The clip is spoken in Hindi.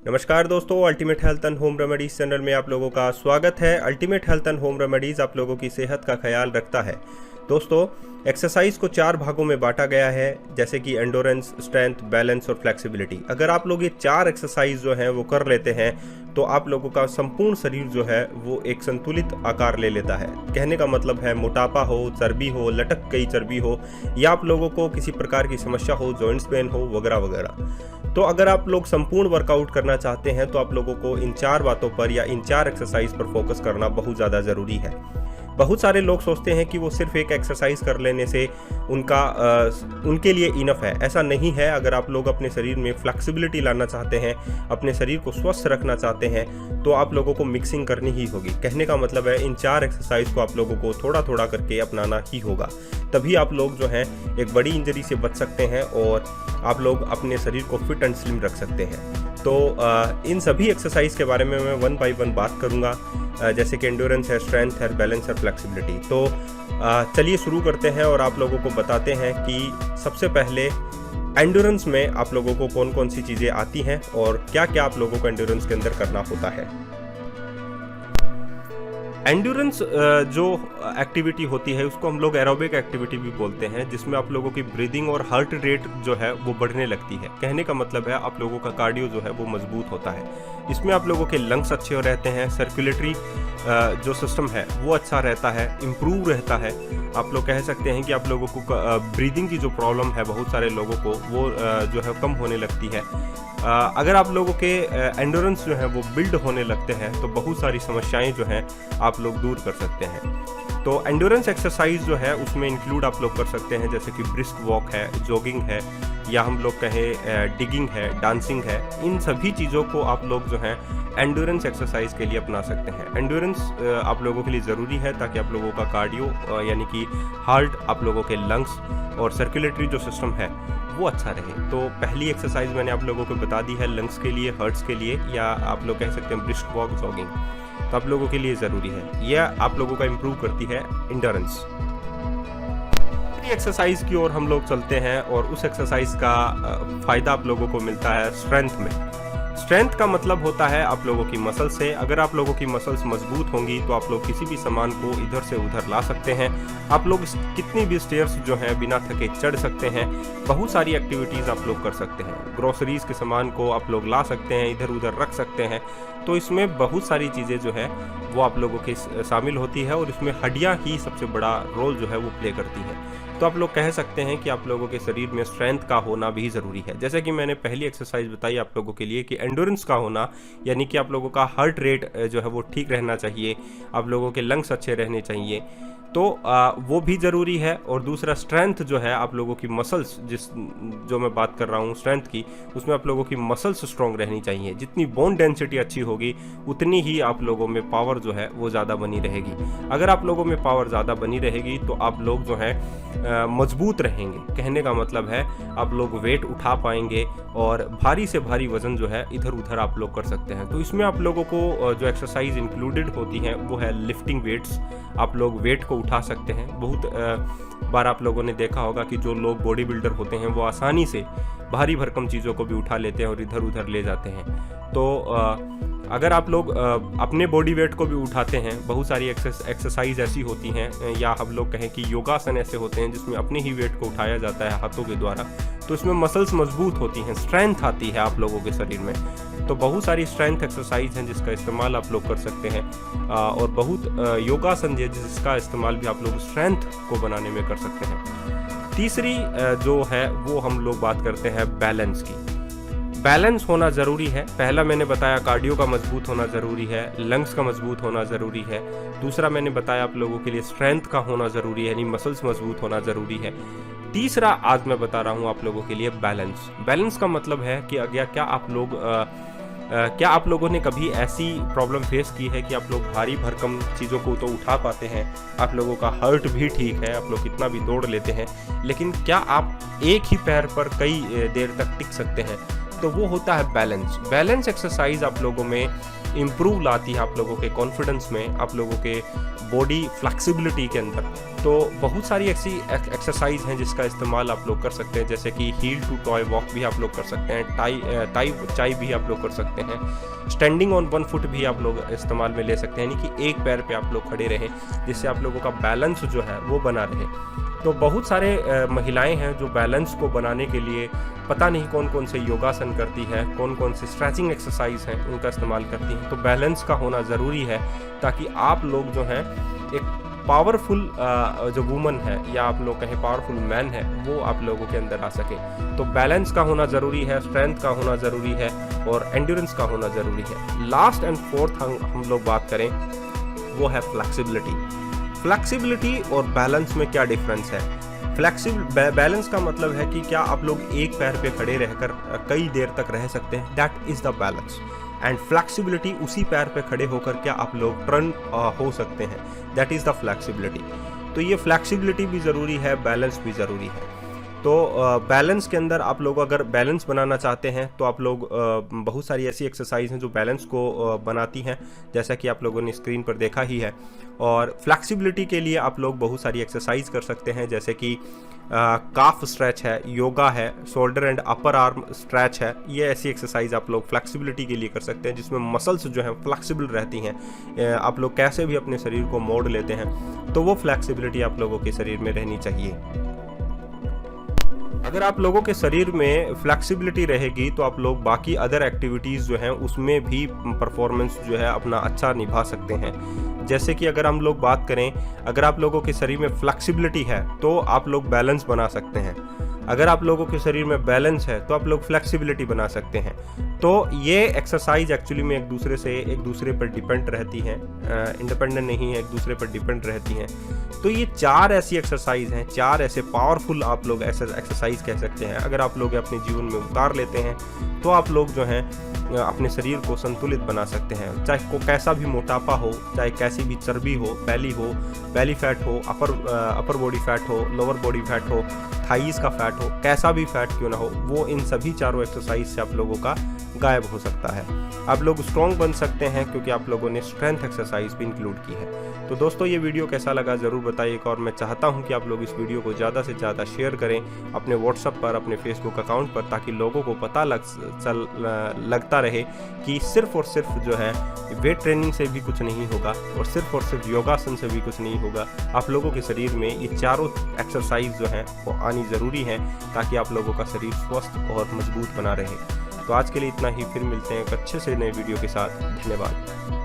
नमस्कार दोस्तों, ultimate health and home remedies channel में आप लोगों का स्वागत है। Ultimate health and home remedies आप लोगों की सेहत का ख्याल रखता है। दोस्तों, एक्सरसाइज को 4 भागों में बांटा गया है, जैसे कि एंडोरेंस, स्ट्रेंथ, बैलेंस और फ्लेक्सिबिलिटी। अगर आप लोग ये 4 एक्सरसाइज जो हैं वो कर लेते हैं तो आप लोगों का संपूर्ण शरीर जो है वो एक संतुलित आकार ले लेता है। कहने का मतलब है, मोटापा हो, चर्बी हो, लटक गई चर्बी हो, या आप लोगों को किसी प्रकार की समस्या हो, जॉइंट्स पेन हो, वगैरह वगैरह। तो अगर आप लोग संपूर्ण वर्कआउट करना चाहते हैं तो आप लोगों को इन 4 बातों पर या इन 4 एक्सरसाइज पर फोकस करना बहुत ज़्यादा ज़रूरी है। बहुत सारे लोग सोचते हैं कि वो सिर्फ एक एक्सरसाइज कर लेने से उनके लिए इनफ है। ऐसा नहीं है। अगर आप लोग अपने शरीर में फ्लेक्सिबिलिटी लाना चाहते हैं, अपने शरीर को स्वस्थ रखना चाहते हैं, तो आप लोगों को मिक्सिंग करनी ही होगी। कहने का मतलब है, इन 4 एक्सरसाइज को आप लोगों को थोड़ा थोड़ा करके अपनाना ही होगा। तभी आप लोग जो हैं एक बड़ी इंजरी से बच सकते हैं और आप लोग अपने शरीर को फिट एंड स्लिम रख सकते हैं। तो इन सभी एक्सरसाइज के बारे में मैं 1 बाय 1 बात करूंगा, जैसे कि एंडोरेंस है, स्ट्रेंथ है, बैलेंस है, फ्लेक्सिबिलिटी। तो चलिए शुरू करते हैं और आप लोगों को बताते हैं कि सबसे पहले एंडोरेंस में आप लोगों को कौन कौन सी चीज़ें आती हैं और क्या क्या आप लोगों को एंडोरेंस के अंदर करना होता है। एंड्योरेंस जो एक्टिविटी होती है उसको हम लोग एरोबिक एक्टिविटी भी बोलते हैं, जिसमें आप लोगों की ब्रीदिंग और हार्ट रेट जो है वो बढ़ने लगती है। कहने का मतलब है, आप लोगों का कार्डियो जो है वो मजबूत होता है। इसमें आप लोगों के लंग्स अच्छे रहते हैं, सर्कुलेटरी जो सिस्टम है वो अच्छा रहता है, इम्प्रूव रहता है। आप लोग कह सकते हैं कि आप लोगों को ब्रीदिंग की जो प्रॉब्लम है बहुत सारे लोगों को वो जो है कम होने लगती है। अगर आप लोगों के एंडोरेंस जो है वो बिल्ड होने लगते हैं तो बहुत सारी समस्याएं जो हैं आप लोग दूर कर सकते हैं। तो एंडोरेंस एक्सरसाइज जो है उसमें इंक्लूड आप लोग कर सकते हैं, जैसे कि ब्रिस्क वॉक है, जॉगिंग है, या हम लोग कहें डिगिंग है, डांसिंग है। इन सभी चीज़ों को आप लोग जो हैं एंडोरेंस एक्सरसाइज के लिए अपना सकते हैं। एंडोरेंस आप लोगों के लिए ज़रूरी है ताकि आप लोगों का कार्डियो यानी कि हार्ट, आप लोगों के लंग्स और सर्कुलेटरी जो सिस्टम है वो अच्छा रहे। तो पहली एक्सरसाइज मैंने आप लोगों को बता दी है, लंग्स के लिए, हार्ट्स के लिए, या आप लोग कह सकते हैं ब्रिस्क वॉक, जॉगिंग। तो आप लोगों के लिए ज़रूरी है। यह आप लोगों का इम्प्रूव करती है एंडोरेंस। एक्सरसाइज की ओर हम लोग चलते हैं और उस एक्सरसाइज का फ़ायदा आप लोगों को मिलता है स्ट्रेंथ में। स्ट्रेंथ का मतलब होता है आप लोगों की मसल से। अगर आप लोगों की मसल्स मजबूत होंगी तो आप लोग किसी भी सामान को इधर से उधर ला सकते हैं। आप लोग कितनी भी स्टेयर्स जो हैं बिना थके चढ़ सकते हैं। बहुत सारी एक्टिविटीज़ आप लोग कर सकते हैं। ग्रोसरीज के सामान को आप लोग ला सकते हैं, इधर उधर रख सकते हैं। तो इसमें बहुत सारी चीज़ें जो है वो आप लोगों के शामिल होती है और इसमें हड्डियाँ ही सबसे बड़ा रोल जो है वो प्ले करती हैं। तो आप लोग कह सकते हैं कि आप लोगों के शरीर में स्ट्रेंथ का होना भी ज़रूरी है। जैसे कि मैंने पहली एक्सरसाइज बताई आप लोगों के लिए कि एंडोरेंस का होना, यानी कि आप लोगों का हार्ट रेट जो है वो ठीक रहना चाहिए, आप लोगों के लंग्स अच्छे रहने चाहिए, तो वो भी ज़रूरी है। और दूसरा स्ट्रेंथ जो है, आप लोगों की मसल्स जो मैं बात कर रहा हूँ स्ट्रेंथ की, उसमें आप लोगों की मसल्स स्ट्रॉन्ग रहनी चाहिए। जितनी बोन डेंसिटी अच्छी होगी उतनी ही आप लोगों में पावर जो है वो ज़्यादा बनी रहेगी। अगर आप लोगों में पावर ज़्यादा बनी रहेगी तो आप लोग जो है मजबूत रहेंगे। कहने का मतलब है, आप लोग वेट उठा पाएंगे और भारी से भारी वज़न जो है इधर उधर आप लोग कर सकते हैं। तो इसमें आप लोगों को जो एक्सरसाइज इंक्लूडेड होती हैं वो है लिफ्टिंग वेट्स। आप लोग वेट को उठा सकते हैं। बहुत बार आप लोगों ने देखा होगा कि जो लोग बॉडी बिल्डर होते हैं वो आसानी से भारी भरकम चीज़ों को भी उठा लेते हैं और इधर उधर ले जाते हैं। तो अगर आप लोग अपने बॉडी वेट को भी उठाते हैं, बहुत सारी एक्सरसाइज ऐसी होती हैं, या हम लोग कहें कि योगासन ऐसे होते हैं जिसमें अपने ही वेट को उठाया जाता है हाथों के द्वारा। तो इसमें मसल्स मजबूत होती हैं, स्ट्रेंथ आती है आप लोगों के शरीर में। तो बहुत सारी स्ट्रेंथ एक्सरसाइज हैं जिसका इस्तेमाल आप लोग कर सकते हैं, और बहुत योगासन जिसका इस्तेमाल भी आप लोग स्ट्रेंथ को बनाने में कर सकते हैं। तीसरी जो है वो हम लोग बात करते हैं बैलेंस की। बैलेंस होना ज़रूरी है। पहला मैंने बताया कार्डियो का मजबूत होना ज़रूरी है, लंग्स का मजबूत होना ज़रूरी है। दूसरा मैंने बताया आप लोगों के लिए स्ट्रेंथ का होना ज़रूरी है, यानी मसल्स मजबूत होना ज़रूरी है। तीसरा आज मैं बता रहा हूँ आप लोगों के लिए बैलेंस। बैलेंस का मतलब है कि क्या आप लोगों ने कभी ऐसी प्रॉब्लम फेस की है कि आप लोग भारी भरकम चीज़ों को तो उठा पाते हैं, आप लोगों का हार्ट भी ठीक है, आप लोग कितना भी दौड़ लेते हैं, लेकिन क्या आप एक ही पैर पर कई देर तक टिक सकते हैं? तो वो होता है बैलेंस। बैलेंस एक्सरसाइज आप लोगों में इम्प्रूव लाती है, आप लोगों के कॉन्फिडेंस में, आप लोगों के बॉडी फ्लेक्सिबिलिटी के अंदर। तो बहुत सारी ऐसी एक्सरसाइज हैं जिसका इस्तेमाल आप लोग कर सकते हैं, जैसे कि हील टू टॉय वॉक भी आप लोग कर सकते हैं, टाई चाई भी आप लोग कर सकते हैं, स्टैंडिंग ऑन वन फुट भी आप लोग इस्तेमाल में ले सकते हैं, यानी कि एक पैर पे आप लोग खड़े रहें, जिससे आप लोगों का बैलेंस जो है वो बना रहे। तो बहुत सारे महिलाएं हैं जो बैलेंस को बनाने के लिए पता नहीं कौन कौन से योगासन करती है, कौन कौन से स्ट्रेचिंग एक्सरसाइज हैं उनका इस्तेमाल करती हैं। तो बैलेंस का होना ज़रूरी है ताकि आप लोग जो हैं एक पावरफुल जो वुमन है या आप लोग कहें पावरफुल मैन है वो आप लोगों के अंदर आ सके। तो बैलेंस का होना ज़रूरी है, स्ट्रेंथ का होना ज़रूरी है और एंड्योरेंस का होना ज़रूरी है। लास्ट एंड फोर्थ हम लोग बात करें वो है फ्लेक्सिबिलिटी। फ्लेक्सिबिलिटी और बैलेंस में क्या डिफरेंस है? बैलेंस का मतलब है कि क्या आप लोग एक पैर पे खड़े रहकर कई देर तक रह सकते हैं, that is the balance. And flexibility, उसी पैर पे खड़े होकर क्या आप लोग टर्न हो सकते हैं, दैट इज़ द फ्लेक्सिबिलिटी। तो ये फ्लेक्सिबिलिटी भी ज़रूरी है, बैलेंस भी ज़रूरी है। तो बैलेंस के अंदर आप लोग अगर बैलेंस बनाना चाहते हैं तो आप लोग बहुत सारी ऐसी एक्सरसाइज हैं जो बैलेंस को बनाती हैं, जैसा कि आप लोगों ने स्क्रीन पर देखा ही है। और फ्लेक्सिबिलिटी के लिए आप लोग बहुत सारी एक्सरसाइज कर सकते हैं, जैसे कि काफ स्ट्रेच है, योगा है, shoulder and upper arm stretch है। ये ऐसी एक्सरसाइज आप लोग फ्लेक्सिबिलिटी के लिए कर सकते हैं जिसमें मसल्स जो हैं फ्लेक्सिबल रहती हैं। आप लोग कैसे भी अपने शरीर को मोड़ लेते हैं, तो वो फ्लेक्सिबिलिटी आप लोगों के शरीर में रहनी चाहिए। अगर आप लोगों के शरीर में फ्लेक्सिबिलिटी रहेगी तो आप लोग बाकी अदर एक्टिविटीज़ जो हैं उसमें भी परफॉर्मेंस जो है अपना अच्छा निभा सकते हैं। जैसे कि अगर हम लोग बात करें, अगर आप लोगों के शरीर में फ्लेक्सिबिलिटी है तो आप लोग बैलेंस बना सकते हैं। अगर आप लोगों के शरीर में बैलेंस है तो आप लोग फ्लेक्सिबिलिटी बना सकते हैं। तो ये एक्सरसाइज एक्चुअली में एक दूसरे पर डिपेंड रहती हैं, इंडिपेंडेंट नहीं है, एक दूसरे पर डिपेंड रहती हैं। तो ये 4 ऐसी एक्सरसाइज हैं, 4 ऐसे पावरफुल आप लोग एक्सरसाइज कह सकते हैं। अगर आप लोग अपने जीवन में उतार लेते हैं तो आप लोग जो हैं अपने शरीर को संतुलित बना सकते हैं। चाहे को कैसा भी मोटापा हो, चाहे कैसी भी चर्बी हो, बैली फैट हो, अपर बॉडी फैट हो, लोअर बॉडी फैट हो, थाईज का फैट हो, कैसा भी फैट क्यों ना हो, वो इन सभी 4 एक्सरसाइज से आप लोगों का गायब हो सकता है। आप लोग स्ट्रॉन्ग बन सकते हैं क्योंकि आप लोगों ने स्ट्रेंथ एक्सरसाइज भी इंक्लूड की है। तो दोस्तों ये वीडियो कैसा लगा ज़रूर बताइएगा, और मैं चाहता हूं कि आप लोग इस वीडियो को ज़्यादा से ज़्यादा शेयर करें अपने व्हाट्सएप पर, अपने फेसबुक अकाउंट पर, ताकि लोगों को पता लगता रहे कि सिर्फ और सिर्फ जो है वेट ट्रेनिंग से भी कुछ नहीं होगा और सिर्फ योगासन से भी कुछ नहीं होगा। आप लोगों के शरीर में ये 4 एक्सरसाइज जो हैं वो आनी ज़रूरी है ताकि आप लोगों का शरीर स्वस्थ और मजबूत बना रहे। तो आज के लिए इतना ही, फिर मिलते हैं एक अच्छे से नए वीडियो के साथ। धन्यवाद।